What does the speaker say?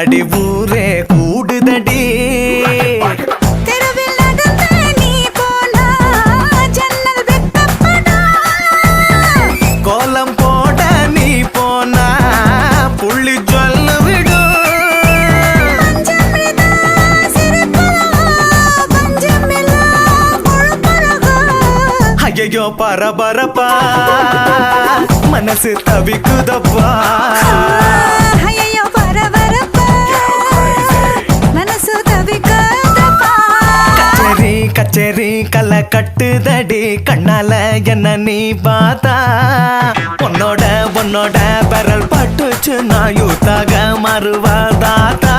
அடி ஊரே கூடுதடி தெருவில் நடந்த நீ போனா ஜன்னல் வெட்டப்படா கோலம் போட நீ போனா புள்ளி சொல்லு விடும் பஞ்சமிதா சிரிப்பழகா பஞ்சமில்லா கொழுப்பழகா ஐயோ பரபரப்பா மனசு தவிக்குதப்பா ஐயையோ பரபரப்பா மனசு தவிக்குதப்பா கச்சேரி கச்சேரி கலை கட்டுதடி கண்ணால என்ன நீ பார்த்தா உன்னோட பெரல் பட்டுச்சு நான் யூத்தாக மறுவாதாத்தா